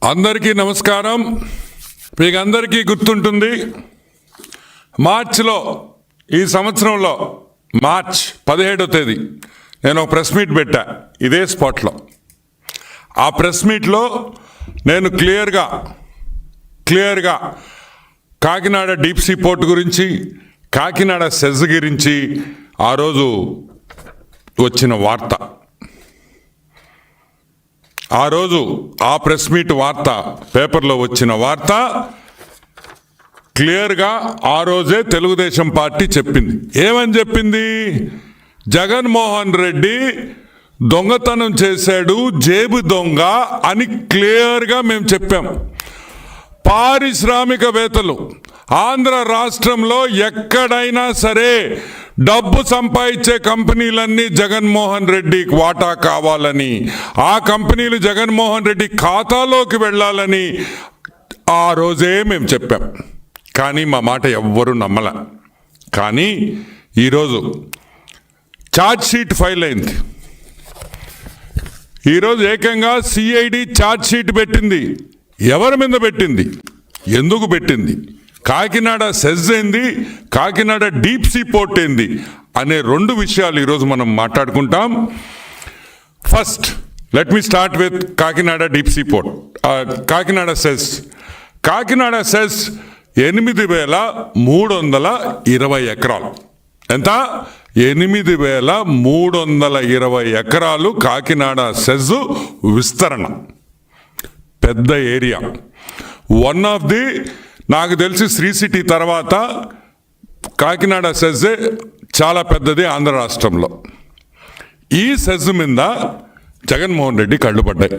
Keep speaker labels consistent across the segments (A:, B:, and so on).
A: అందరికీ నమస్కారం. మీకు అందరికీ గుర్తుంటుంది, మార్చిలో ఈ సంవత్సరంలో మార్చ్ 17వ తేదీ నేను ఒక ప్రెస్ మీట్ పెట్టా ఇదే స్పాట్లో. ఆ ప్రెస్ మీట్లో నేను క్లియర్గా కాకినాడ డీప్ సీ పోర్ట్ గురించి, కాకినాడ సెజ్ గురించి ఆ రోజు వచ్చిన వార్త, ఆ రోజు ఆ ప్రెస్ మీట్ వార్త, పేపర్లో వచ్చిన వార్త క్లియర్గా ఆ రోజే తెలుగుదేశం పార్టీ చెప్పింది. ఏమని చెప్పింది? జగన్మోహన్ రెడ్డి దొంగతనం చేశాడు, జేబు దొంగ అని క్లియర్గా మేము చెప్పాం. పారిశ్రామికవేత్తలు ఆంధ్ర రాష్ట్రంలో ఎక్కడైనా సరే డబ్బు సంపాదించే కంపెనీలన్నీ జగన్మోహన్ రెడ్డికి వాటా కావాలని, ఆ కంపెనీలు జగన్మోహన్ రెడ్డి ఖాతాలోకి వెళ్ళాలని ఆ రోజే మేము చెప్పాం. కానీ మా మాట ఎవ్వరూ నమ్మల. కానీ ఈరోజు ఛార్జ్ షీట్ ఫైల్ అయింది. ఈరోజు ఏకంగా సిఐడి ఛార్జ్ షీట్ పెట్టింది. ఎవరి మీద పెట్టింది, ఎందుకు పెట్టింది, కాకినాడ సెజ్ ఏంది, కాకినాడ డీప్ సీ పోర్ట్ ఏంది అనే రెండు విషయాలు ఈరోజు మనం మాట్లాడుకుంటాం. First let me start with Kakinada deep sea port. Kakinada SEZ 8,320 ఎకరాలు. ఎంత? 8,320 ఎకరాలు కాకినాడ సెజ్ విస్తరణ. పెద్ద ఏరియా. వన్ ఆఫ్ ది, నాకు తెలిసి శ్రీ సిటీ తర్వాత కాకినాడ సెజ్ చాలా పెద్దది ఆంధ్ర రాష్ట్రంలో. ఈ సెజ్ మీద జగన్మోహన్ రెడ్డి కళ్ళు పడ్డాయి.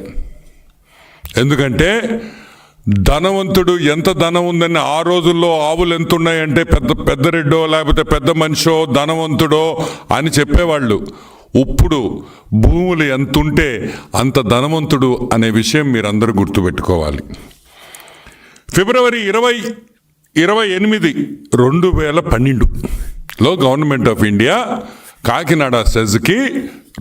A: ఎందుకంటే ధనవంతుడు, ఎంత ధనం ఉందని ఆ రోజుల్లో ఆవులు ఎంత ఉన్నాయంటే పెద్ద రెడ్డో లేకపోతే పెద్ద మనిషో ధనవంతుడో అని చెప్పేవాళ్ళు. ఇప్పుడు భూములు ఎంత ఉంటే అంత ధనవంతుడు అనే విషయం మీరందరూ గుర్తుపెట్టుకోవాలి. ఫిబ్రవరి 28, 2012లో గవర్నమెంట్ ఆఫ్ ఇండియా కాకినాడ సెజ్కి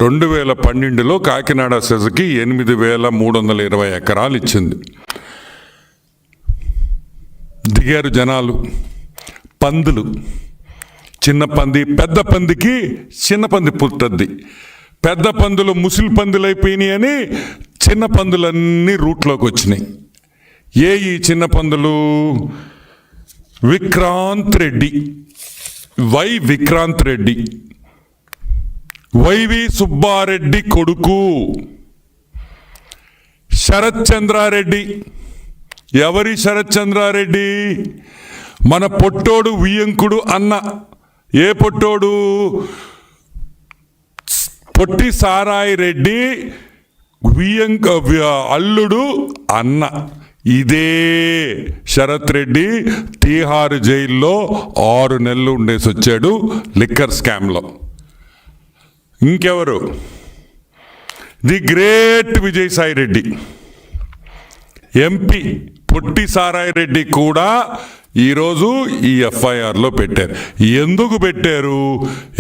A: 2012లో కాకినాడ సెజ్కి 8,320 ఎకరాలు ఇచ్చింది. దిగారు జనాలు. పందులు, చిన్న పంది, పెద్ద పందికి చిన్న పంది పుట్టద్ది. పెద్ద పందులు ముసిలి పందులు అయిపోయినాయి అని చిన్న పందులన్నీ రూట్లోకి వచ్చినాయి. ఈ చిన్న పందులు? విక్రాంత్ రెడ్డి, విక్రాంత్ రెడ్డి, వైవి సుబ్బారెడ్డి కొడుకు శరత్ చంద్రారెడ్డి. ఎవరి శరత్ చంద్రారెడ్డి? మన పొట్టోడు వియంకుడు అన్న. ఏ పొట్టోడు? పొట్టి సారాయి రెడ్డి అల్లుడు అన్న. ఇదే శరత్ రెడ్డి తీహార్ జైల్లో 6 నెలలు ఉండేసి వచ్చాడు లిక్కర్ స్కామ్లో. ఇంకెవరు? The great Vijayasai Reddy, MP. పొట్టి సారాయి రెడ్డి కూడా ఈరోజు ఈ ఎఫ్ఐఆర్లో పెట్టారు. ఎందుకు పెట్టారు?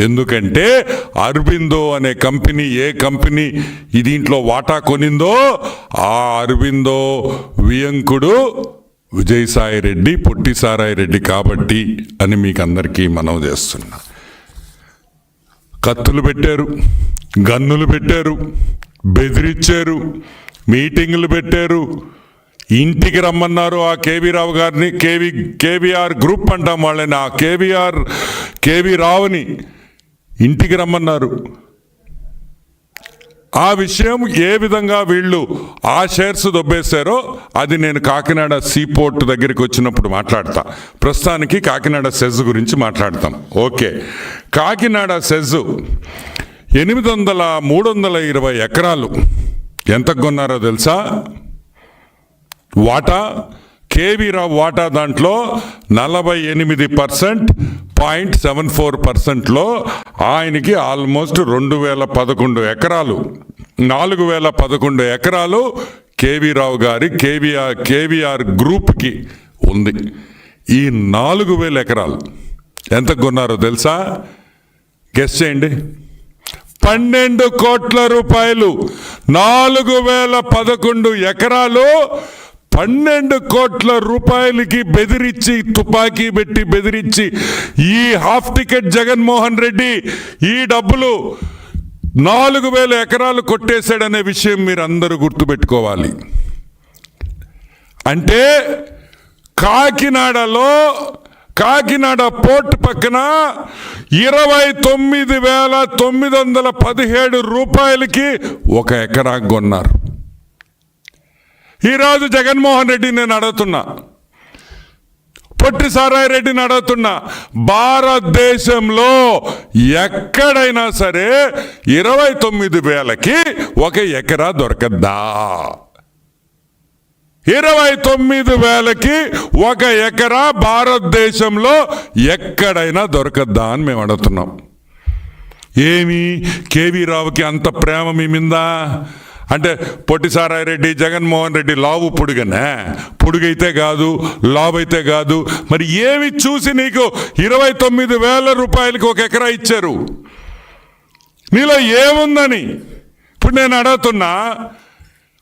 A: ఎందుకంటే అరబిందో అనే కంపెనీ, ఏ కంపెనీ దీంట్లో వాటా కొనిందో ఆ అరబిందో వియంకుడు విజయసాయి రెడ్డి, పొట్టి సారాయి రెడ్డి కాబట్టి అని మీకు అందరికీ మనవి చేస్తున్నా. కత్తులు పెట్టారు, గన్నులు పెట్టారు, బెదిరించారు, మీటింగులు పెట్టారు, ఇంటికి రమ్మన్నారు ఆ కేవీ రావు గారిని. కేవీఆర్ గ్రూప్ అంటాం వాళ్ళని. ఆ కేవీ రావుని ఇంటికి రమ్మన్నారు. ఆ విషయం ఏ విధంగా వీళ్ళు ఆ షేర్స్ దొబ్బేశారో అది నేను కాకినాడ సీపోర్ట్ దగ్గరికి వచ్చినప్పుడు మాట్లాడతా. ప్రస్తుతానికి కాకినాడ సెజ్ గురించి మాట్లాడతాం. ఓకే, కాకినాడ సెజ్ 8,320 ఎకరాలు. ఎంతకు కొన్నారో తెలుసా? వాటా, కేవీ రావు వాటా దాంట్లో 48.74%లో ఆయనకి ఆల్మోస్ట్ 2,011 ఎకరాలు, 4,011 ఎకరాలు కేవీ రావు గారి కేవీఆర్ గ్రూప్కి ఉంది. ఈ 4,000 ఎకరాలు ఎంత కొన్నారో తెలుసా? గెస్ చేయండి. 12 కోట్ల రూపాయలు. 4,011 ఎకరాలు 12 కోట్ల రూపాయలకి బెదిరించి, తుపాకీ పెట్టి బెదిరించి ఈ హాఫ్ టికెట్ జగన్మోహన్ రెడ్డి ఈ డబ్బులు 4,000 ఎకరాలు కొట్టేశాడనే విషయం మీరు అందరూ గుర్తుపెట్టుకోవాలి. అంటే కాకినాడ పోర్ట్ పక్కన 29,917 రూపాయలకి 1 ఎకరా కొన్నారు. ఈరోజు జగన్మోహన్ రెడ్డి నేను అడుగుతున్నా, పొట్టి సారాయి రెడ్డిని అడుగుతున్నా, భారతదేశంలో ఎక్కడైనా సరే 29,000కి 1 ఎకరా దొరకద్దా? 29,000కి 1 ఎకరా భారతదేశంలో ఎక్కడైనా దొరకద్దా అని మేము అడుగుతున్నాం. ఏమి కేవీ రావుకి అంత ప్రేమ మీ మీద? అంటే పొట్టి సారాయి రెడ్డి, జగన్మోహన్ రెడ్డి లావు పొడుగనే? పొడుగైతే కాదు, లావు అయితే కాదు. మరి ఏమి చూసి నీకు 29,000 రూపాయలకి 1 ఎకరా ఇచ్చారు? నీలో ఏముందని ఇప్పుడు నేను అడుగుతున్నా.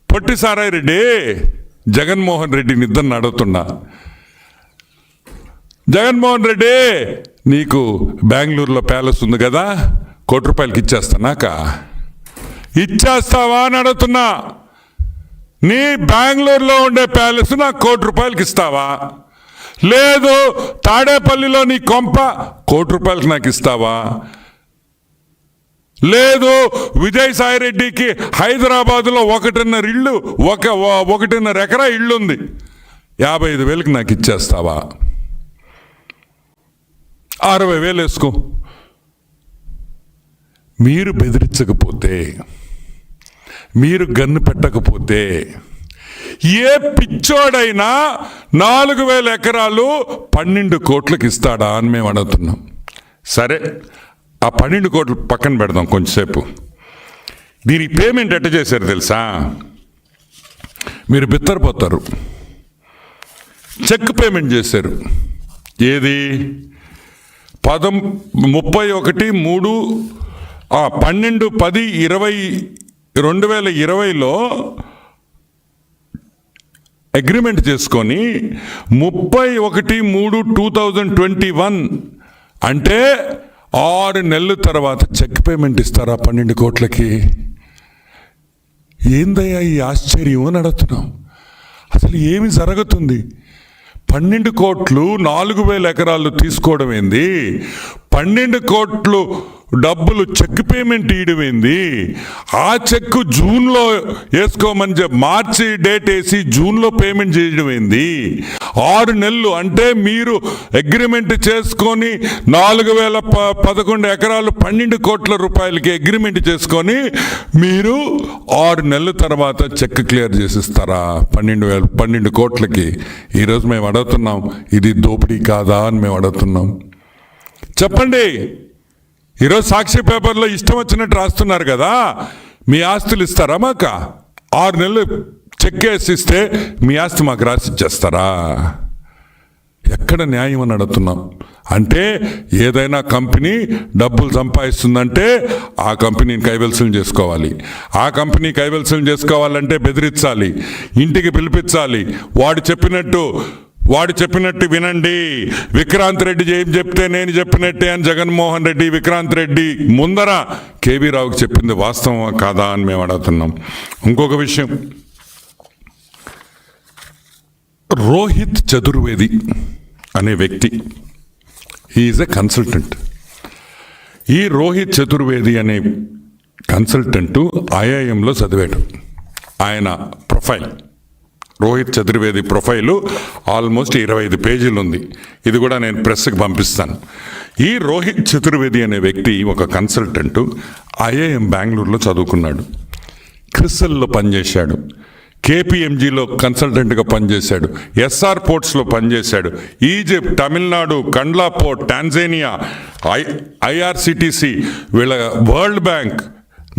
A: పొట్టి సారాయి రెడ్డి, జగన్మోహన్ రెడ్డిని ఇద్దరిని అడుగుతున్నా. జగన్మోహన్ రెడ్డి, నీకు బెంగళూరులో ప్యాలెస్ ఉంది కదా, ₹1,00,00,000 ఇచ్చేస్తానాక ఇచ్చేస్తావా అని అడుగుతున్నా. నీ బెంగళూరులో ఉండే ప్యాలెస్ నాకు ₹1,00,00,000 ఇస్తావా? లేదు తాడేపల్లిలో నీ కొంప ₹1,00,00,000 నాకు ఇస్తావా? లేదు విజయసాయి రెడ్డికి హైదరాబాదులో 1.5 ఇళ్ళు, 1.5 ఎకరా ఇళ్ళు ఉంది, 55,000కి నాకు ఇచ్చేస్తావా? 60,000 వేసుకో. మీరు బెదిరించకపోతే, మీరు గన్ను పెట్టకపోతే ఏ పిచ్చోడైనా 4,000 ఎకరాలు 12 కోట్లకి ఇస్తాడా అని మేము అడుగుతున్నాం. సరే, ఆ 12 కోట్లు పక్కన పెడదాం కొంచెంసేపు. దీనికి పేమెంట్ ఎట్ట చేశారు తెలుసా? మీరు బిత్తరపోతారు. చెక్ పేమెంట్ చేశారు. ఏది? 2020లో అగ్రిమెంట్ చేసుకొని 31/3/2021 అంటే 6 నెలల తర్వాత చెక్ పేమెంట్ ఇస్తారా 12 కోట్లకి? ఏందయ్యా ఈ ఆశ్చర్యం అని అడుగుతున్నాం. అసలు ఏమి జరుగుతుంది? 12 కోట్లు 4,000 ఎకరాలు తీసుకోవడం ఏంది? 12 కోట్లు డబ్బులు చెక్ పేమెంట్ ఇవ్వడం ఏంది? ఆ చెక్ జూన్లో వేసుకోమని మార్చి డేట్ వేసి జూన్లో పేమెంట్ చేయడం ఏంది? 6 నెలలు అంటే మీరు అగ్రిమెంట్ చేసుకొని 4,011 ఎకరాలు 12 కోట్ల రూపాయలకి అగ్రిమెంట్ చేసుకొని మీరు 6 నెలల తర్వాత చెక్ క్లియర్ చేసిస్తారా 12 కోట్లకి? ఈరోజు మేము అడుగుతున్నాం, ఇది దోపిడీ కాదా అని మేము అడుగుతున్నాం. చెప్పండి. ఈరోజు సాక్షి పేపర్లో ఇష్టం వచ్చినట్టు రాస్తున్నారు కదా, మీ ఆస్తులు ఇస్తారా మాకు? 6 నెలలు చెక్ వేసి ఇస్తే మీ ఆస్తి మాకు రాసి ఇచ్చేస్తారా? ఎక్కడ న్యాయం అని అడుగుతున్నాం. అంటే ఏదైనా కంపెనీ డబ్బులు సంపాదిస్తుందంటే ఆ కంపెనీని కైవల్సం చేసుకోవాలి. ఆ కంపెనీ కైవల్సం చేసుకోవాలంటే బెదిరించాలి, ఇంటికి పిలిపించాలి, వాడు చెప్పినట్టు వినండి. విక్రాంత్ రెడ్డి ఏం చెప్తే నేను చెప్పినట్టే అని జగన్మోహన్ రెడ్డి విక్రాంత్ రెడ్డి ముందర కేవీ రావుకి చెప్పింది వాస్తవం కాదా అని మేము అడుగుతున్నాం. ఇంకొక విషయం, రోహిత్ చతుర్వేది అనే వ్యక్తి, హీఈస్ ఎ కన్సల్టెంట్. ఈ రోహిత్ చతుర్వేది అనే కన్సల్టెంట్ ఐఐఎంలో చదివాడు. ఆయన profile, Rohit Chaturvedi profile almost 25 పేజీలు ఉంది. ఇది కూడా నేను ప్రెస్కి పంపిస్తాను. ఈ రోహిత్ చతుర్వేది అనే వ్యక్తి ఒక కన్సల్టెంటు, ఐఐఎం బెంగళూరులో చదువుకున్నాడు, క్రిసల్లో పనిచేశాడు, కేపీఎంజీలో కన్సల్టెంట్గా పనిచేశాడు, ఎస్ఆర్ పోర్ట్స్లో పనిచేశాడు, Egypt, Tamil Nadu, Kandla port, Tanzania, IRCTC, వీళ్ళ World Bank,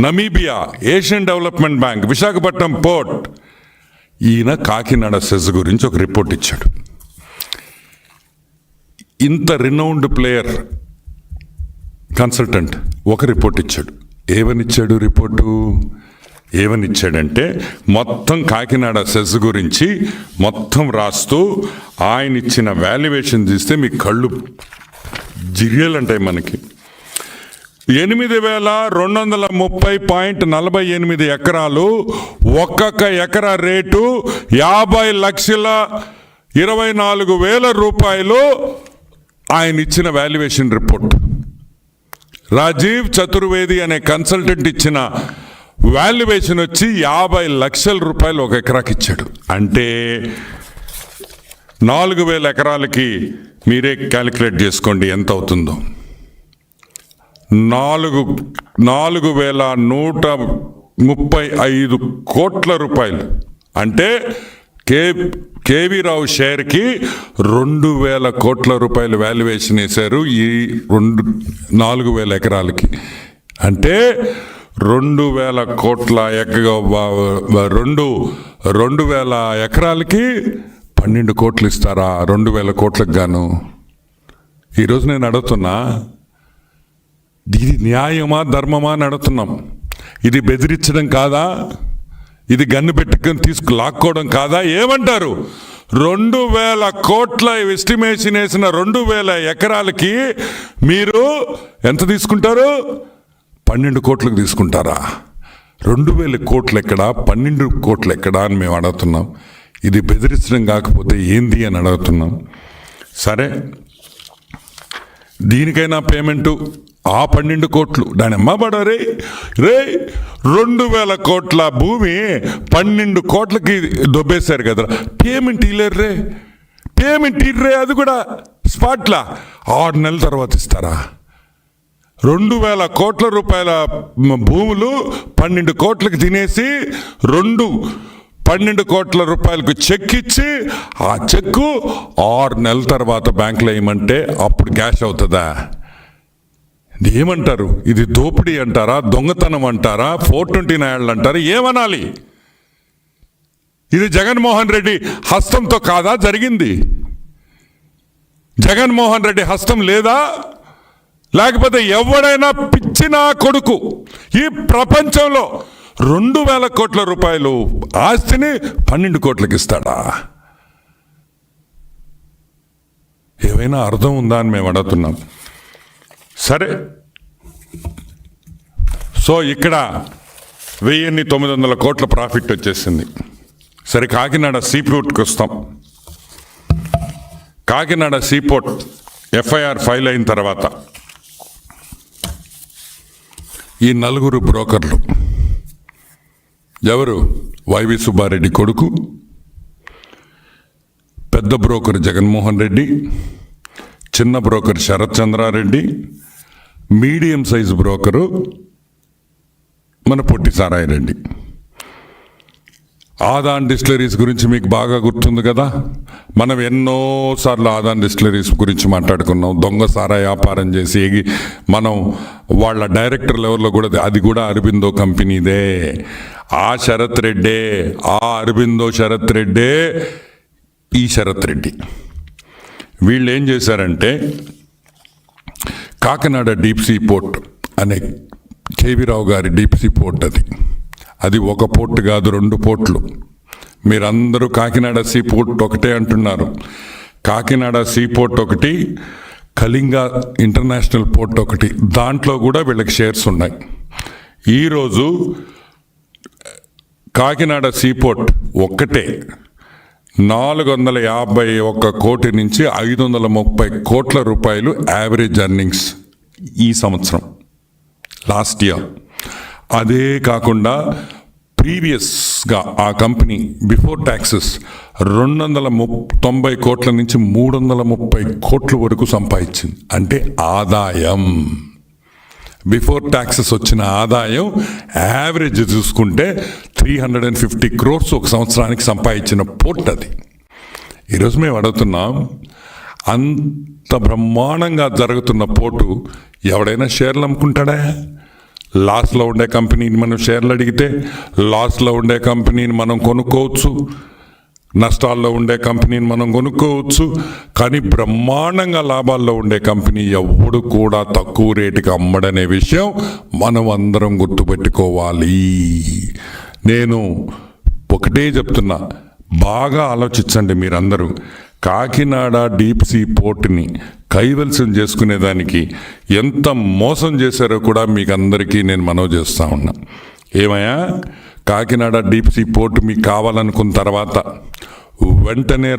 A: Namibia, Asian Development Bank, Visakhapatnam port. ఈయన కాకినాడ సెజ్ గురించి ఒక రిపోర్ట్ ఇచ్చాడు. ఇంత రినౌండ్ ప్లేయర్ కన్సల్టెంట్ ఒక రిపోర్ట్ ఇచ్చాడు. ఏమని ఇచ్చాడు రిపోర్టు? ఏమనిచ్చాడంటే మొత్తం కాకినాడ సెస్ గురించి మొత్తం రాస్తూ ఆయన ఇచ్చిన వాల్యుయేషన్ తీస్తే మీ కళ్ళు జిరియలంటాయి మనకి. 8,230.48 ఎకరాలు, ఒక్కొక్క ఎకరా రేటు 50,24,000 రూపాయలు. ఆయన ఇచ్చిన వాల్యుయేషన్ రిపోర్ట్ రాజీవ్ చతుర్వేది అనే కన్సల్టెంట్ ఇచ్చిన వాల్యుయేషన్ వచ్చి 50 లక్షల రూపాయలు ఒక ఎకరాకి ఇచ్చాడు. అంటే 4,000 ఎకరాలకి మీరే క్యాలిక్యులేట్ చేసుకోండి ఎంత అవుతుందో. 4,135 కోట్ల రూపాయలు. అంటే కేవీ రావు షేర్కి 2,000 కోట్ల రూపాయలు వాల్యుయేషన్ వేశారు ఈ 4,000 ఎకరాలకి. అంటే 2,000 కోట్ల 2,000 ఎకరాలకి 12 కోట్లు ఇస్తారా 2,000 కోట్లకు గాను? ఈరోజు నేను అడుగుతున్నా, ఇది న్యాయమా ధర్మమా అని అడుగుతున్నాం. ఇది బెదిరించడం కాదా? ఇది గన్ను పెట్టుకొని లాక్కోవడం కాదా? ఏమంటారు? 2,000 కోట్ల ఎస్టిమేషన్ వేసిన 2,000 ఎకరాలకి మీరు ఎంత తీసుకుంటారు? 12 కోట్లకు తీసుకుంటారా? 2,000 కోట్లు ఎక్కడా, 12 కోట్లు ఎక్కడా అని మేము అడుగుతున్నాం. ఇది బెదిరించడం కాకపోతే ఏంది అని అడుగుతున్నాం. సరే, దీనికైనా పేమెంటు ఆ 12 కోట్లు దాని అమ్మబడరే రే. 2,000 కోట్ల భూమి 12 కోట్లకి దొబ్బేశారు కదా. పేమెంట్ ఇలేరు రే, పేమెంట్ ఇర్రే. అది కూడా స్పాట్లా 6 నెలల తర్వాత ఇస్తారా? 2,000 కోట్ల రూపాయల భూములు 12 కోట్లకి తినేసి 12 కోట్ల రూపాయలకు చెక్ ఇచ్చి ఆ చెక్కు 6 నెలల తర్వాత బ్యాంకులో వేయమంటే అప్పుడు క్యాష్ అవుతుందా? ఏమంటారు? ఇది దోపిడీ అంటారా, దొంగతనం అంటారా, 429 అంటారా, ఏమనాలి? ఇది జగన్మోహన్ రెడ్డి హస్తంతో కాదా జరిగింది? జగన్మోహన్ రెడ్డి హస్తం లేదా? లేకపోతే ఎవడైనా పిచ్చిన కొడుకు ఈ ప్రపంచంలో 2,000 కోట్ల రూపాయలు ఆస్తిని 12 కోట్లకి ఇస్తాడా? ఏమైనా అర్థం ఉందా అని మేము అడుగుతున్నాం. సరే, సో ఇక్కడ 1,900 కోట్ల ప్రాఫిట్ వచ్చేసింది. సరే, కాకినాడ సీపోర్ట్కి వస్తాం. కాకినాడ సీపోర్ట్ ఎఫ్ఐఆర్ ఫైల్ అయిన తర్వాత ఈ 4 బ్రోకర్లు ఎవరు? వైవి సుబ్బారెడ్డి కొడుకు, పెద్ద బ్రోకర్ జగన్మోహన్ రెడ్డి, చిన్న broker Sarath Chandrareddy, medium size broker మన పొట్టి సారాయి రెడ్డి. ఆదాన్ డిస్టిలరీస్ గురించి మీకు బాగా గుర్తుంది కదా. మనం ఎన్నోసార్లు ఆదాన్ డిస్టిలరీస్ గురించి మాట్లాడుకున్నాం. దొంగ సారా వ్యాపారం చేసి మనం వాళ్ళ డైరెక్టర్ లెవెల్లో కూడా, అది కూడా అరబిందో కంపెనీదే. ఆ శరత్ రెడ్డే, ఆ అరబిందో శరత్ రెడ్డే ఈ శరత్ రెడ్డి. వీళ్ళు ఏం చేశారంటే కాకినాడ డీప్ సీ పోర్ట్ అనే కేవీ రావు గారి డీప్ సీ పోర్ట్, అది ఒక పోర్ట్ కాదు, 2 పోర్ట్లు. మీరందరూ కాకినాడ సీ పోర్ట్ ఒకటే అంటున్నారు. కాకినాడ సీ పోర్ట్ ఒకటి, కళింగ ఇంటర్నేషనల్ పోర్ట్ ఒకటి. దాంట్లో కూడా వీళ్ళకి షేర్స్ ఉన్నాయి. ఈరోజు కాకినాడ సీ పోర్ట్ ఒక్కటే 451 కోటి నుంచి 530 కోట్ల రూపాయలు యావరేజ్ ఎర్నింగ్స్ ఈ సంవత్సరం, లాస్ట్ ఇయర్. అదే కాకుండా ప్రీవియస్గా ఆ కంపెనీ బిఫోర్ ట్యాక్సెస్ 290 కోట్ల నుంచి 330 కోట్ల వరకు సంపాదించింది. అంటే ఆదాయం, బిఫోర్ ట్యాక్సెస్ వచ్చిన ఆదాయం యావరేజ్ చూసుకుంటే 350 crores ఒక సంవత్సరానికి సంపాదించిన పోర్ట్ అది. ఈరోజు మేము అడుగుతున్నాం, అంత బ్రహ్మాండంగా జరుగుతున్న పోర్టు ఎవడైనా షేర్లు అమ్ముకుంటాడా? లాస్లో ఉండే కంపెనీని మనం షేర్లు అడిగితే లాస్లో ఉండే కంపెనీని మనం కొనుక్కోవచ్చు. నష్టాల్లో ఉండే కంపెనీని మనం కొనుక్కోవచ్చు, కానీ బ్రహ్మాండంగా లాభాల్లో ఉండే కంపెనీ ఎవ్వడు కూడా తక్కువ రేటుకి అమ్మడనే విషయం మనం అందరం గుర్తుపెట్టుకోవాలి. నేను ఒకటే చెప్తున్నా, బాగా ఆలోచించండి మీరందరూ. కాకినాడ డీప్ సీ పోర్ట్ని కైవల్సం చేసుకునేదానికి ఎంత మోసం చేశారో కూడా మీకు అందరికీ నేను మనవి చేస్తూ ఉన్నా. ఏమయ్యా, కాకినాడ డీప్ సీ పోర్ట్ మీకు కావాలనుకున్న తర్వాత వెంటనే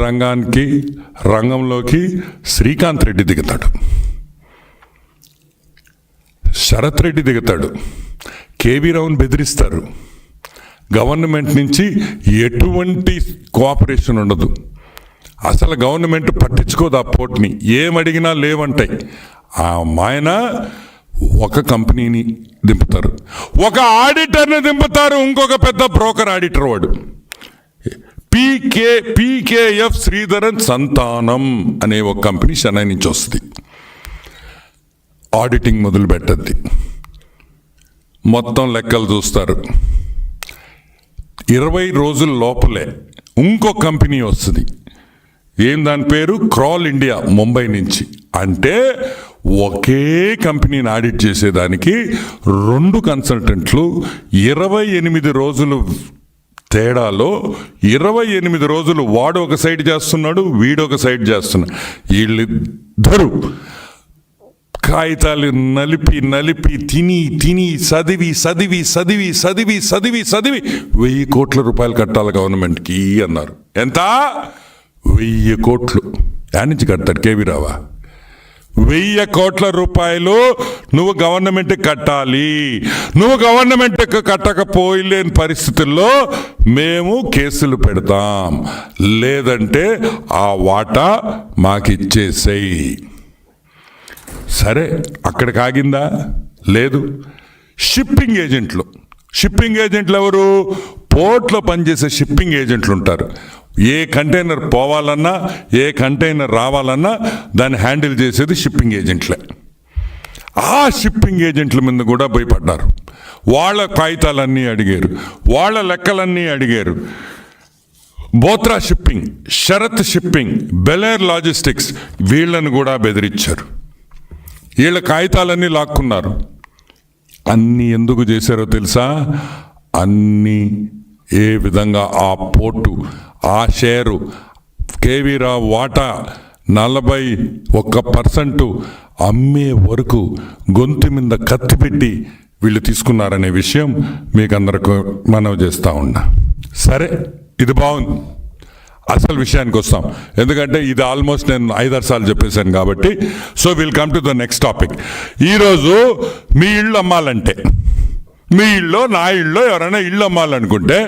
A: రంగంలోకి శ్రీకాంత్ రెడ్డి దిగుతాడు, శరత్ రెడ్డి దిగుతాడు, కేవీ రావుని బెదిరిస్తారు. గవర్నమెంట్ నుంచి ఎటువంటి కోఆపరేషన్ ఉండదు. అసలు గవర్నమెంట్ పట్టించుకోదు ఆ పోర్ట్ని, ఏమడిగినా లేవంటాయి. ఆ మాయన ఒక కంపెనీని దింపుతారు, ఒక ఆడిటర్ని దింపుతారు, ఇంకొక పెద్ద బ్రోకర్ ఆడిటర్ వాడు పీకేఎఫ్ శ్రీధరన్ సంతానం అనే ఒక కంపెనీ చెన్నై నుంచి వస్తుంది. ఆడిటింగ్ మొదలు పెట్టద్ది, మొత్తం లెక్కలు చూస్తారు. 20 రోజుల లోపలే ఇంకో కంపెనీ వస్తుంది. ఏం దాని పేరు? క్రాల్ ఇండియా, ముంబై నుంచి. అంటే ఒకే కంపెనీని ఆడిట్ చేసేదానికి 2 కన్సల్టెంట్లు 28 రోజులు తేడాలో 28 రోజులు వాడు ఒక సైడ్ చేస్తున్నాడు, వీడు ఒక సైడ్ చేస్తున్నాడు. వీళ్ళిద్దరూ కాగితాలు నలిపి తిని చదివి 1,000 కోట్ల రూపాయలు కట్టాలి గవర్నమెంట్కి అన్నారు. ఎంత? 1,000 కోట్లు. యాడ్ నుంచి కడతాడు కేవీ రావా? 1,000 కోట్ల రూపాయలు నువ్వు గవర్నమెంట్కి కట్టాలి. నువ్వు గవర్నమెంట్కి కట్టకపోలేని పరిస్థితుల్లో మేము కేసులు పెడతాం, లేదంటే ఆ వాటా మాకిచ్చేసేయి. సరే, అక్కడికి ఆగిందా? లేదు. షిప్పింగ్ ఏజెంట్లు ఎవరు? పోర్ట్లో పనిచేసే షిప్పింగ్ ఏజెంట్లు ఉంటారు. ఏ కంటైనర్ పోవాలన్నా, ఏ కంటైనర్ రావాలన్నా దాన్ని హ్యాండిల్ చేసేది షిప్పింగ్ ఏజెంట్లే. ఆ షిప్పింగ్ ఏజెంట్ల మీద కూడా భయపడ్డారు. వాళ్ళ కాగితాలన్నీ అడిగారు, వాళ్ళ లెక్కలన్నీ అడిగారు. బోత్రా షిప్పింగ్, శరత్ షిప్పింగ్, బెలేర్ లాజిస్టిక్స్, వీళ్ళను కూడా బెదిరించారు. వీళ్ళ కాగితాలన్నీ లాక్కున్నారు. అన్నీ ఎందుకు చేశారో తెలుసా? అన్నీ ఏ విధంగా ఆ పోర్టు, ఆ షేరు, కేవీ రావు వాటా 41% అమ్మే వరకు గొంతు మీద కత్తి పెట్టి వీళ్ళు తీసుకున్నారనే విషయం మీకు అందరికీ మనవి చేస్తూ ఉన్నా. సరే, ఇది బాగుంది. అసలు విషయానికి వస్తాం, ఎందుకంటే ఇది ఆల్మోస్ట్ నేను 5-6 సార్లు చెప్పేశాను కాబట్టి. So will come to the next topic. ఈరోజు మీ ఇళ్ళు అమ్మాలంటే, మీ ఇళ్ళో నా ఇళ్ళో ఎవరైనా ఇళ్ళు అమ్మాలనుకుంటే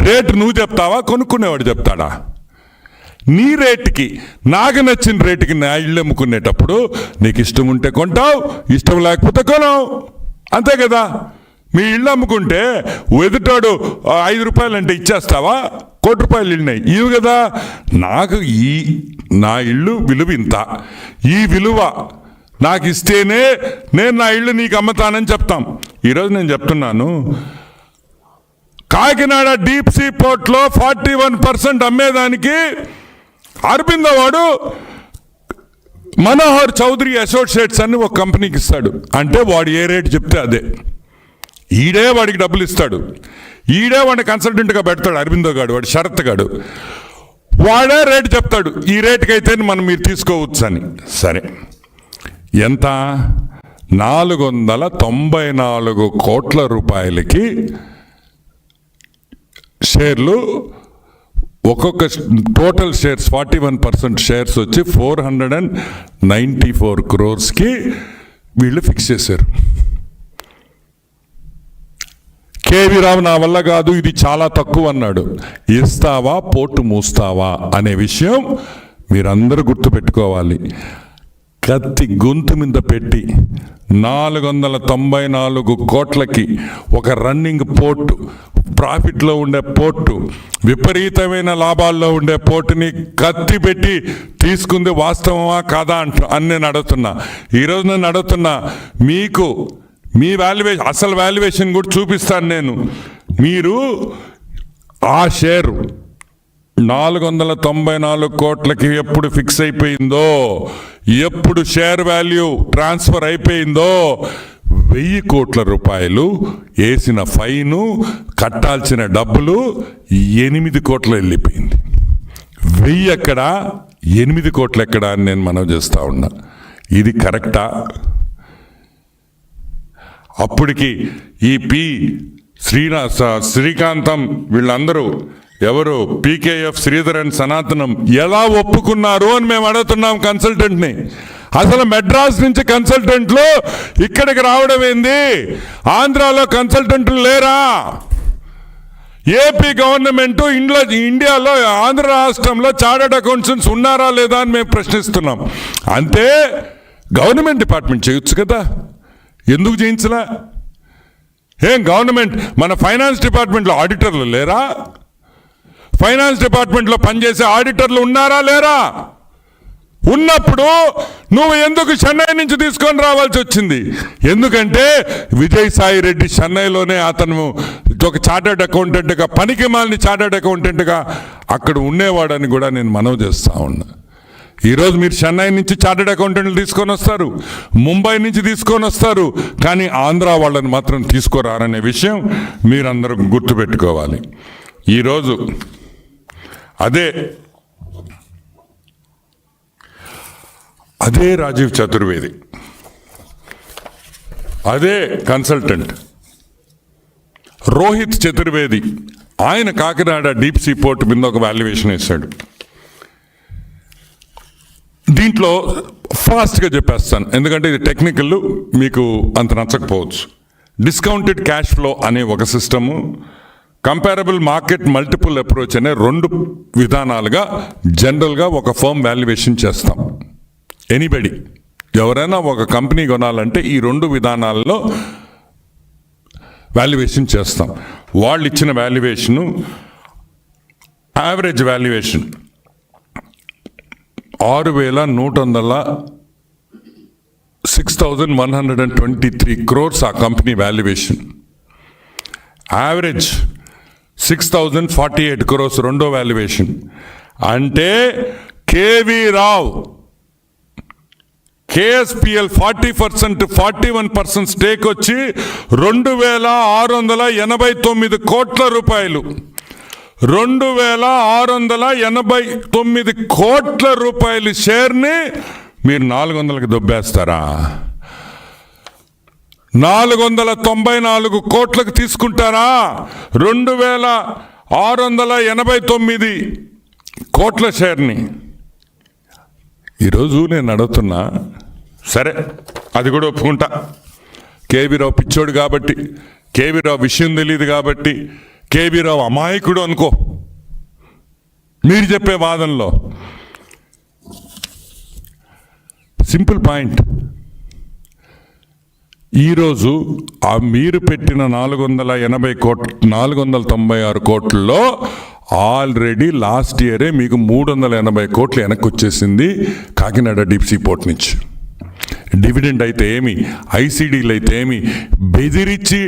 A: రేటు నువ్వు చెప్తావా, కొనుక్కునేవాడు చెప్తాడా? నీ రేటుకి, నాకు నచ్చిన రేటుకి నా ఇళ్ళు అమ్ముకునేటప్పుడు నీకు ఇష్టం ఉంటే కొంటావు, ఇష్టం లేకపోతే కొనవు, అంతే కదా. మీ ఇళ్ళు అమ్ముకుంటే ఎదుటాడు 5 రూపాయలు అంటే ఇచ్చేస్తావా? 1 కోటి రూపాయలు ఇళ్ళినాయి ఇవి కదా. నాకు నా ఇల్లు విలువ ఇంత, ఈ విలువ నాకు ఇస్తేనే నేను నా ఇల్లు నీకు అమ్ముతానని చెప్తాం. ఈరోజు నేను చెప్తున్నాను, కాకినాడ డీప్ సీ పోర్ట్లో 41% అమ్మేదానికి అరబిందో వాడు మనోహర్ చౌదరి అసోసియేట్స్ అని ఒక కంపెనీకి ఇస్తాడు. అంటే వాడు ఏ రేటు చెప్తే అదే, ఈడే వాడికి డబ్బులు ఇస్తాడు, ఈడే వాడిని కన్సల్టెంట్గా పెడతాడు. అరబిందో గాడు, వాడు శరత్ గాడు, వాడే రేటు చెప్తాడు, ఈ రేటుకి అయితే మీరు తీసుకోవచ్చు అని. సరే, ఎంత? 494 కోట్ల రూపాయలకి షేర్లు. ఒక్కొక్క టోటల్ షేర్స్ 41% షేర్స్ వచ్చి 494 crores వీళ్ళు ఫిక్స్ చేశారు. కేవీ రావు నా వల్ల కాదు, ఇది చాలా తక్కువ అన్నాడు. ఇస్తావా పోర్టు మూస్తావా అనే విషయం మీరందరూ గుర్తుపెట్టుకోవాలి. కత్తి గొంతు మీద పెట్టి 494 కోట్లకి ఒక రన్నింగ్ పోర్టు, ప్రాఫిట్లో ఉండే పోర్టు, విపరీతమైన లాభాల్లో ఉండే పోర్టుని కత్తి పెట్టి తీసుకుంది వాస్తవమా కాదా అని నేను అడుగుతున్నా. ఈరోజు నేను అడుగుతున్నా, మీకు మీ వాల్యుయేషన్, అసలు వాల్యుయేషన్ కూడా చూపిస్తాను నేను. మీరు ఆ షేరు 494 కోట్లకి ఎప్పుడు ఫిక్స్ అయిపోయిందో, ఎప్పుడు షేర్ వాల్యూ ట్రాన్స్ఫర్ అయిపోయిందో, 1000 కోట్ల రూపాయలు వేసిన ఫైను, కట్టాల్సిన డబ్బులు 8 కోట్లు వెళ్ళిపోయింది. 1000 ఎక్కడా, 8 కోట్లు ఎక్కడా అని నేను మనవి చేస్తా ఉన్నా. ఇది కరెక్టా? అప్పటికి ఈ శ్రీకాంతం వీళ్ళందరూ ఎవరు, పీకేఎఫ్, శ్రీధరన్, సనాతనం ఎలా ఒప్పుకున్నారు అని మేము అడుగుతున్నాం కన్సల్టెంట్ని. అసలు మెడ్రాస్ నుంచి కన్సల్టెంట్లు ఇక్కడికి రావడం ఏంది? ఆంధ్రాలో కన్సల్టెంట్లు లేరా? ఏపీ గవర్నమెంట్ ఇండియాలో ఆంధ్ర రాష్ట్రంలో చార్టర్డ్ అకౌంటెంట్స్ ఉన్నారా లేదా అని మేము ప్రశ్నిస్తున్నాం. అంతే గవర్నమెంట్ డిపార్ట్మెంట్ చేయొచ్చు కదా, ఎందుకు చేయించలా? ఏం గవర్నమెంట్ మన ఫైనాన్స్ డిపార్ట్మెంట్లో ఆడిటర్లు లేరా? ఫైనాన్స్ డిపార్ట్మెంట్లో పనిచేసే ఆడిటర్లు ఉన్నారా లేరా? ఉన్నప్పుడు నువ్వు ఎందుకు చెన్నై నుంచి తీసుకొని రావాల్సి వచ్చింది? ఎందుకంటే విజయసాయి రెడ్డి చెన్నైలోనే అతను ఒక చార్టర్డ్ అకౌంటెంట్గా, పనికి మాలిన చార్టర్డ్ అకౌంటెంట్గా అక్కడ ఉండేవాడని కూడా నేను మనవి చేస్తా ఉన్నా. ఈరోజు మీరు చెన్నై నుంచి చార్టర్డ్ అకౌంటెంట్లు తీసుకొని వస్తారు, ముంబై నుంచి తీసుకొని వస్తారు, కానీ ఆంధ్ర వాళ్ళని మాత్రం తీసుకురారనే విషయం మీరందరూ గుర్తుపెట్టుకోవాలి. ఈరోజు అదే రాజీవ్ చతుర్వేది, అదే కన్సల్టెంట్ రోహిత్ చతుర్వేది, ఆయన కాకినాడ డీప్ సీ పోర్ట్ మీద ఒక వాల్యుయేషన్ వేశాడు. దీంట్లో ఫాస్ట్గా చెప్పేస్తాను, ఎందుకంటే ఇది టెక్నికల్, మీకు అంత నచ్చకపోవచ్చు. డిస్కౌంటెడ్ క్యాష్ ఫ్లో అనే ఒక system, comparable market multiple approach అనే 2 విధానాలుగా జనరల్గా ఒక ఫర్మ్ వాల్యుయేషన్ చేస్తాం. ఎనీబడి ఎవరైనా ఒక కంపెనీ కొనాలంటే ఈ 2 విధానాల్లో వాల్యుయేషన్ చేస్తాం. వాళ్ళు ఇచ్చిన వాల్యుయేషను, యావరేజ్ వాల్యుయేషన్ 6,123 crores ఆ కంపెనీ వాల్యుయేషన్. యావరేజ్ 6,048 crores రెండో వాల్యుయేషన్. అంటే కేవీ రావు KSPL 40% 41% స్టేక్ వచ్చి 2,689 కోట్ల రూపాయలు, 2,689 కోట్ల రూపాయలు షేర్ని మీరు 400కి దొబ్బేస్తారా? 494 కోట్లకు తీసుకుంటారా? 2,689 కోట్ల షేర్ని. ఈరోజు నేను అడుగుతున్నా, సరే అది కూడా ఒప్పుకుంటా, కేవీరావు పిచ్చోడు కాబట్టి, కేవీరావు విషయం తెలియదు కాబట్టి, కేవీరావు అమాయకుడు అనుకో మీరు చెప్పే వాదనలో. సింపుల్ పాయింట్, ఈరోజు ఆ మీరు పెట్టిన 496 కోట్లలో ఆల్రెడీ లాస్ట్ ఇయరే మీకు 380 కోట్లు వెనక్కి వచ్చేసింది కాకినాడ డీప్ సీ పోర్ట్ నుంచి. డివిడెండ్ అయితే ఏమి, ఐసీడీలు అయితే ఏమి, బెదిరించి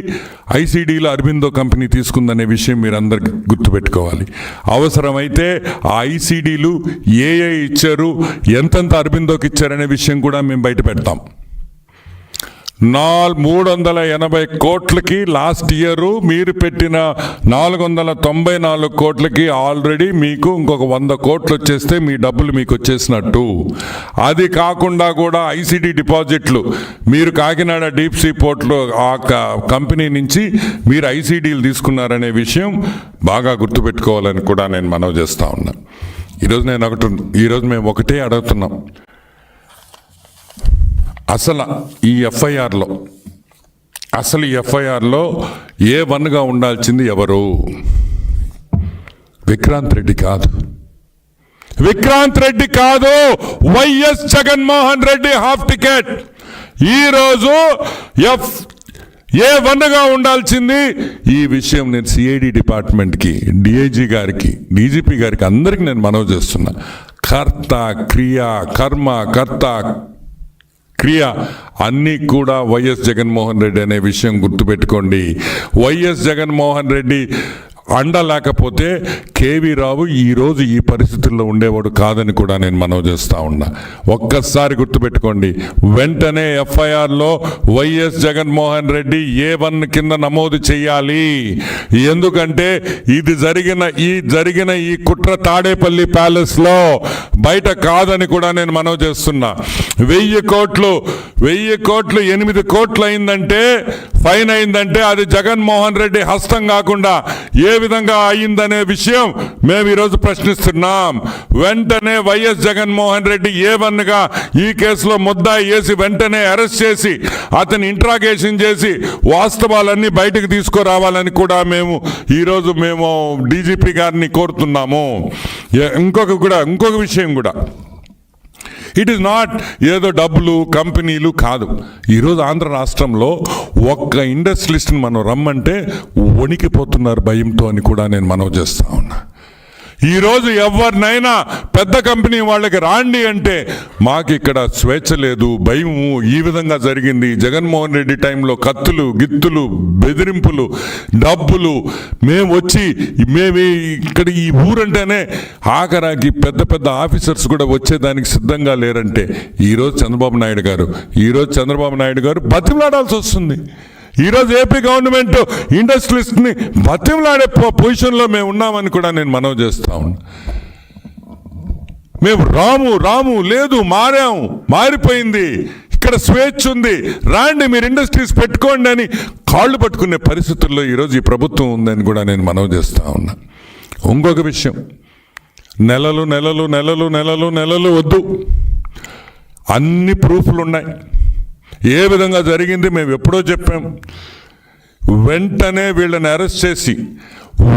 A: ఐసీడీలో అరబిందో కంపెనీ తీసుకుందనే విషయం మీరు అందరు గుర్తుపెట్టుకోవాలి. అవసరమైతే ఆ ఐసీడీలు ఏ ఇచ్చారు, ఎంతెంత అరబిందోకి ఇచ్చారనే విషయం కూడా మేము బయట పెడతాం. 380 కోట్లకి లాస్ట్ ఇయర్ మీరు పెట్టిన 494 కోట్లకి ఆల్రెడీ మీకు ఇంకొక 100 కోట్లు వచ్చేస్తే మీ డబ్బులు మీకు వచ్చేసినట్టు. అది కాకుండా కూడా ఐసీడీ డిపాజిట్లు మీరు కాకినాడ డీప్ సీ పోర్ట్లో ఆ కంపెనీ నుంచి మీరు ఐసీడీలు తీసుకున్నారనే విషయం బాగా గుర్తుపెట్టుకోవాలని కూడా నేను మనవి చేస్తా ఉన్నా. ఈరోజు మేము ఒకటే అడుగుతున్నాం, అసలు ఈ ఎఫ్ఐఆర్లో A1గా ఉండాల్సింది ఎవరు? విక్రాంత్ రెడ్డి కాదు, YS Jaganmohan Reddy half ticket. ఈరోజు A1గా ఉండాల్సింది. ఈ విషయం నేను సిఐడి డిపార్ట్మెంట్కి, డిఐజీ గారికి, డీజీపీ గారికి అందరికీ నేను మనవి చేస్తున్నా. కర్త క్రియ అన్నీ కూడా వైఎస్ జగన్మోహన్ రెడ్డి అనే విషయం గుర్తుపెట్టుకోండి. వైఎస్ జగన్మోహన్ రెడ్డి అండ లేకపోతే కేవీ రావు ఈరోజు ఈ పరిస్థితుల్లో ఉండేవాడు కాదని కూడా నేను మనవి చేస్తూ ఉన్నా. ఒక్కసారి గుర్తుపెట్టుకోండి, వెంటనే ఎఫ్ఐఆర్లో వైఎస్ జగన్మోహన్ రెడ్డి A1 కింద నమోదు చేయాలి. ఎందుకంటే ఇది జరిగిన ఈ కుట్ర తాడేపల్లి ప్యాలెస్లో బయట కాదని కూడా నేను మనవి చేస్తున్నా. 1000 కోట్లు 8 కోట్లు అయిందంటే, ఫైన్ అయిందంటే అది జగన్మోహన్ రెడ్డి హస్తం కాకుండా ఏ విధంగా అయిందనే విషయం మేము ఈరోజు ప్రశ్నిస్తున్నాం. వెంటనే వైఎస్ జగన్మోహన్ రెడ్డి A1గా ఈ కేసులో ముద్దాయి వేసి వెంటనే అరెస్ట్ చేసి అతని ఇంట్రాగేషన్ చేసి వాస్తవాలన్నీ బయటకు తీసుకురావాలని కూడా ఈరోజు మేము డీజీపీ గారిని కోరుతున్నాము. ఇంకొక విషయం కూడా, ఇట్ ఈస్ నాట్ ఏదో డబ్బులు కంపెనీలు కాదు. ఈరోజు ఆంధ్ర రాష్ట్రంలో ఒక్క ఇండస్ట్రియలిస్ట్ని మనం రమ్మంటే వణికిపోతున్నారు భయంతో అని కూడా నేను మనవి చేస్తా ఉన్నా. ఈరోజు ఎవరినైనా పెద్ద కంపెనీ వాళ్ళకి రాండి అంటే మాకు ఇక్కడ స్వేచ్ఛ లేదు, భయము. ఈ విధంగా జరిగింది. జగన్మోహన్ రెడ్డి టైంలో కత్తులు గిత్తులు బెదిరింపులు డబ్బులు. మేము ఇక్కడ ఈ ఊరంటేనే ఆఖరాకి పెద్ద ఆఫీసర్స్ కూడా వచ్చేదానికి సిద్ధంగా లేరంటే ఈరోజు చంద్రబాబు నాయుడు గారు బతిమలాడాల్సి వస్తుంది. ఈరోజు ఏపీ గవర్నమెంట్ ఇండస్ట్రియలిస్ట్ని బతిమలాడే పొజిషన్లో మేము ఉన్నామని కూడా నేను మనవి చేస్తా ఉన్నా. మేము రాము లేదు, మారిపోయింది, ఇక్కడ స్వేచ్ఛ ఉంది, రాండి మీరు ఇండస్ట్రీస్ పెట్టుకోండి అని కాళ్ళు పట్టుకునే పరిస్థితుల్లో ఈరోజు ఈ ప్రభుత్వం ఉందని కూడా నేను మనవి చేస్తా ఉన్నా. ఇంకొక విషయం, నెలలు వద్దు, అన్ని ప్రూఫ్లు ఉన్నాయి. ఏ విధంగా జరిగింది మేము ఎప్పుడో చెప్పాం. వెంటనే వీళ్ళని అరెస్ట్ చేసి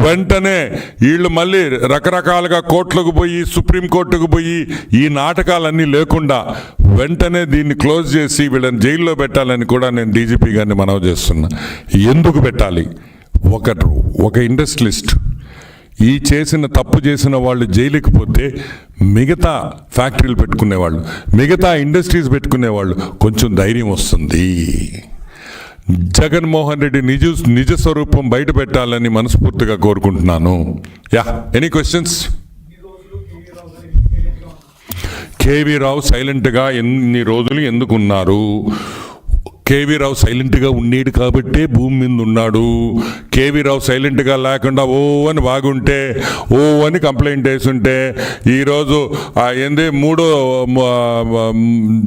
A: వెంటనే వీళ్ళు మళ్ళీ రకరకాలుగా కోర్టులకు పోయి సుప్రీంకోర్టుకు పోయి ఈ నాటకాలన్నీ లేకుండా వెంటనే దీన్ని క్లోజ్ చేసి వీళ్ళని జైల్లో పెట్టాలని కూడా నేను డీజీపీ గారిని మనవి చేస్తున్నా. ఎందుకు పెట్టాలి? ఒక ఇండస్ట్రియలిస్ట్ తప్పు చేసిన వాళ్ళు జైలుకి పోతే మిగతా ఫ్యాక్టరీలు పెట్టుకునేవాళ్ళు, మిగతా ఇండస్ట్రీస్ పెట్టుకునేవాళ్ళు కొంచెం ధైర్యం వస్తుంది. జగన్మోహన్ రెడ్డి నిజ స్వరూపం బయట పెట్టాలని మనస్ఫూర్తిగా కోరుకుంటున్నాను. Any questions? కేవీ రావు సైలెంట్గా ఎన్ని రోజులు ఎందుకున్నారు? కేవీ రావు సైలెంట్గా ఉండేడు కాబట్టే భూమి మీద ఉన్నాడు. కేవీ రావు సైలెంట్గా లేకుండా అని బాగుంటే అని కంప్లైంట్ వేసుంటే ఈరోజు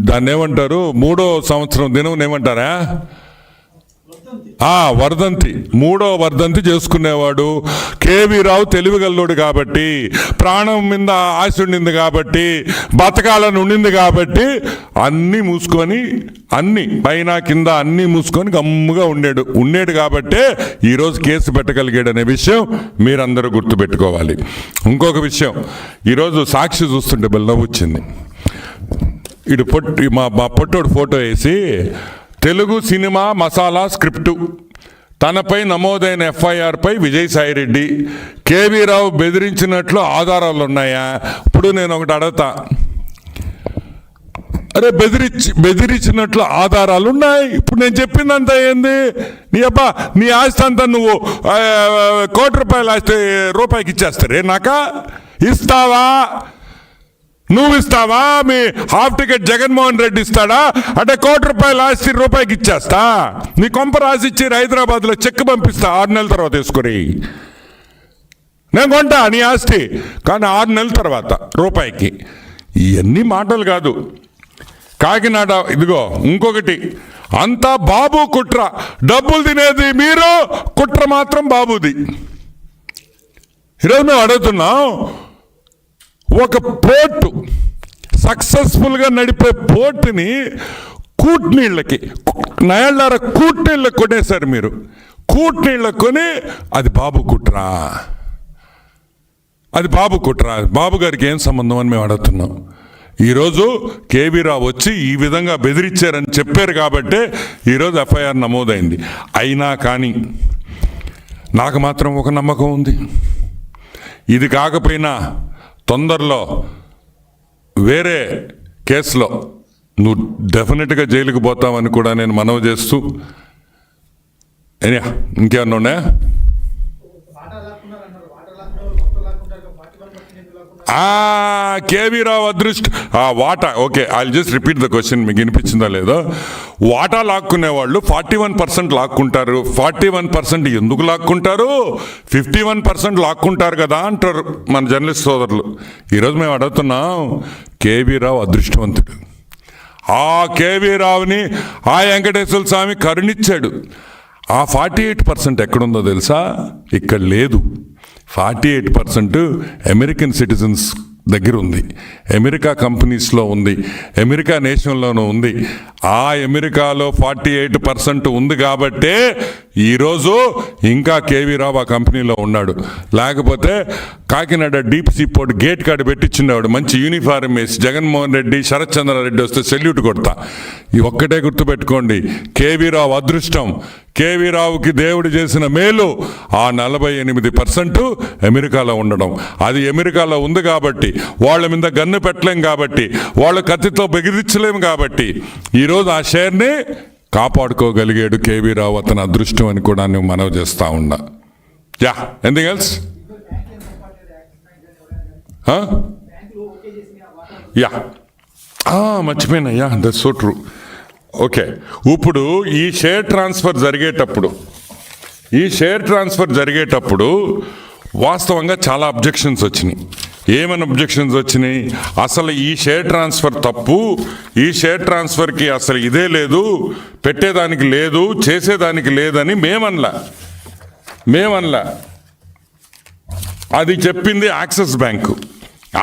A: దాన్ని ఏమంటారు, 3వ సంవత్సరం దినం ఏమంటారా, వర్ధంతి, 3వ వర్ధంతి చేసుకునేవాడు. కేవీ రావు తెలివిగల్లోడు కాబట్టి, ప్రాణం మీద ఆశ ఉండింది కాబట్టి, బతకాలని ఉండింది కాబట్టి అన్నీ మూసుకొని, అన్ని పైన కింద అన్నీ మూసుకొని గమ్ముగా ఉండేడు కాబట్టే ఈరోజు కేసు పెట్టగలిగాడు అనే విషయం మీరందరూ గుర్తుపెట్టుకోవాలి. ఇంకొక విషయం, ఈరోజు సాక్షి చూస్తుంటే నవ్వు వచ్చింది. మా పొట్టోడు ఫోటో వేసి తెలుగు సినిమా మసాలా స్క్రిప్టు, తనపై నమోదైన ఎఫ్ఐఆర్పై విజయసాయిరెడ్డి, కేవీ రావు బెదిరించినట్లు ఆధారాలు ఉన్నాయా? ఇప్పుడు నేను ఒకటి అడగతా, అరే బెదిరించినట్లు ఆధారాలు ఉన్నాయి, ఇప్పుడు నేను చెప్పిందంతా ఏంది? నీ ఆస్తి అంతా నువ్వు ₹1 రూపాయికి ఇచ్చేస్తారే నాకా? ఇస్తావా? నువ్వు ఇస్తావా? మీ హాఫ్ టికెట్ జగన్మోహన్ రెడ్డి ఇస్తాడా? అంటే ₹1 ఆస్తి రూపాయికి ఇచ్చేస్తా. నీ కొంప రాసిచ్చి హైదరాబాద్లో చెక్ పంపిస్తా, 6 నెలల తర్వాత వేసుకొని నేను కొంటా నీ ఆస్తి, కానీ 6 నెలల తర్వాత రూపాయికి. ఇవన్నీ మాటలు కాదు. కాకినాడ ఇదిగో ఇంకొకటి, అంతా బాబు కుట్ర, డబ్బులు తినేది మీరు, కుట్ర మాత్రం బాబుది. ఈరోజు మేము అడుగుతున్నాం, ఒక పోర్టు సక్సెస్ఫుల్గా నడిపే పోర్టుని కూట్నీళ్ళకి కూట్నీళ్ళకి కొనేశారు మీరు. కూట్నీళ్ళకి కొని అది బాబు కుట్రా, బాబు గారికి ఏం సంబంధం అని మేము అడుగుతున్నాం. ఈరోజు కేవీ రావు వచ్చి ఈ విధంగా బెదిరించారని చెప్పారు కాబట్టే ఈరోజు ఎఫ్ఐఆర్ నమోదైంది. అయినా కానీ నాకు మాత్రం ఒక నమ్మకం ఉంది, ఇది కాకపోయినా తొందరలో వేరే కేసులో నువ్వు డెఫినెట్గా జైలుకి పోతావని కూడా నేను మనవి చేస్తూ, ఇంకేమన్నా ఉన్నాయా? కేవీ రావు అదృష్ట వాటా. Okay, I just repeat the question, మీకు వినిపించిందా లేదో. వాటా లాక్కునే వాళ్ళు 41% లాక్కుంటారు. 41% ఎందుకు లాక్కుంటారు? 51% లాక్కుంటారు కదా అంటారు మన జర్నలిస్ట్ సోదరులు. ఈరోజు మేము అడుగుతున్నాం, కేవీ రావు అదృష్టవంతుడు. ఆ కేవీ రావుని ఆ వెంకటేశ్వర స్వామి కరుణించాడు. ఆ 48% ఎక్కడుందో తెలుసా? ఇక్కడ లేదు. 48% అమెరికన్ సిటిజన్స్ దగ్గర ఉంది, అమెరికా కంపెనీస్లో ఉంది, అమెరికా నేషన్లోనూ ఉంది. ఆ అమెరికాలో 48% ఉంది కాబట్టే ఈరోజు ఇంకా కేవీ రావు ఆ కంపెనీలో ఉన్నాడు. లేకపోతే Kakinada deep sea port gate కాడ పెట్టించుండేవాడు, మంచి యూనిఫారం వేసి. జగన్మోహన్ రెడ్డి, శరత్ చంద్రారెడ్డి వస్తే సెల్యూట్ కొడతా. ఈ ఒక్కటే గుర్తుపెట్టుకోండి, కేవీ రావు అదృష్టం. కేవీ రావుకి దేవుడు చేసిన మేలు ఆ 48% అమెరికాలో ఉండడం. అది అమెరికాలో ఉంది కాబట్టి, వాళ్ళ మీద గన్ను పెట్టలేం కాబట్టి, వాళ్ళ కత్తితో బెదిరించలేము కాబట్టి ఈరోజు ఆ షేర్ని కాపాడుకోగలిగాడు కేవీ రావు. అతని అదృష్టం అని కూడా నేను మనవి చేస్తా ఉన్నా. Yeah, anything else? యా, మర్చిపోయినా. Yeah, that's so true. Okay, ఇప్పుడు ఈ షేర్ ట్రాన్స్ఫర్ జరిగేటప్పుడు వాస్తవంగా చాలా అబ్జెక్షన్స్ వచ్చినాయి. ఏమైనా అబ్జెక్షన్స్ వచ్చినాయి? అసలు ఈ షేర్ ట్రాన్స్ఫర్ తప్పు, ఈ షేర్ ట్రాన్స్ఫర్కి అసలు ఇదే లేదు, పెట్టేదానికి లేదు, చేసేదానికి లేదని మేమనలా. అది చెప్పింది యాక్సిస్ బ్యాంకు.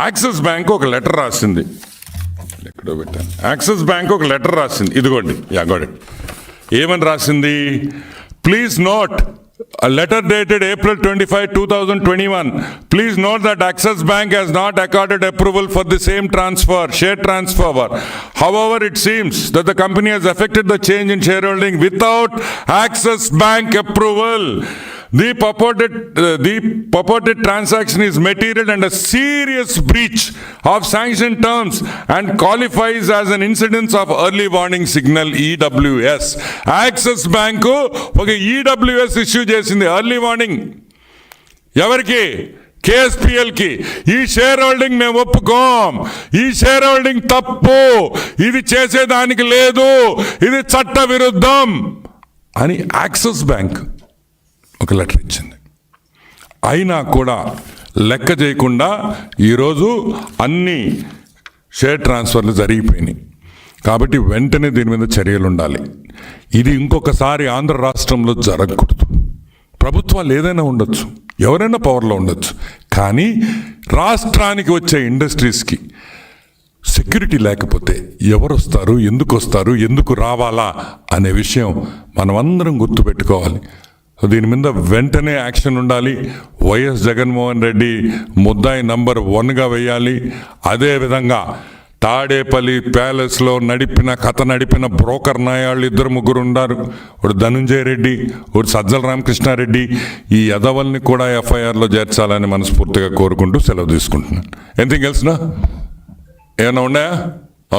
A: యాక్సిస్ బ్యాంకు ఒక లెటర్ రాసింది. ఎక్కడో పెట్టాను. యాక్సిస్ బ్యాంక్ ఒక లెటర్ రాసింది, ఇదిగోండి. ఏమని రాసింది? Please note, a letter dated April 25, 2021. Please note that Axis Bank has not accorded approval for the same share transfer. However, it seems that the company has effected the change in shareholding without Axis Bank approval. The purported transaction is material and a serious breach of sanctioned terms and qualifies as an incidence of early warning signal, EWS. Axis Bank ఒక EWS issue చేసింది, early warning. ఎవరికి? KSPLకి. ఈ share holding మేము ఒప్పుకోం, ఈ share holding తప్పు, ఇది చేసేదానికి లేదు, ఇది చట్ట విరుద్ధం అని యాక్సిస్ బ్యాంక్ ఒక లెటర్ ఇచ్చింది. అయినా కూడా లెక్క చేయకుండా ఈరోజు అన్ని షేర్ ట్రాన్స్ఫర్లు జరిగిపోయినాయి. కాబట్టి వెంటనే దీని మీద చర్యలు ఉండాలి. ఇది ఇంకొకసారి ఆంధ్ర రాష్ట్రంలో జరగకూడదు. ప్రభుత్వాలు ఏదైనా ఉండొచ్చు, ఎవరైనా పవర్లో ఉండొచ్చు, కానీ రాష్ట్రానికి వచ్చే ఇండస్ట్రీస్కి సెక్యూరిటీ లేకపోతే ఎవరు వస్తారు, ఎందుకు రావాలా అనే విషయం మనమందరం గుర్తుపెట్టుకోవాలి. దీని మీద వెంటనే యాక్షన్ ఉండాలి. వైఎస్ జగన్మోహన్ రెడ్డి ముద్దాయి నంబర్ 1గా వేయాలి. అదేవిధంగా తాడేపల్లి ప్యాలెస్లో కథ నడిపిన బ్రోకర్ నాయాళ్ళు 2-3 ఉన్నారు. ఒకడు ధనుంజయ రెడ్డి, ఒకడు సజ్జల రామకృష్ణారెడ్డి. ఈ యదవల్ని కూడా ఎఫ్ఐఆర్లో చేర్చాలని మనస్ఫూర్తిగా కోరుకుంటూ సెలవు తీసుకుంటున్నాను. ఎనీథింగ్ ఎల్స్ నా? ఏమైనా ఉన్నాయా?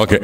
A: ఓకే.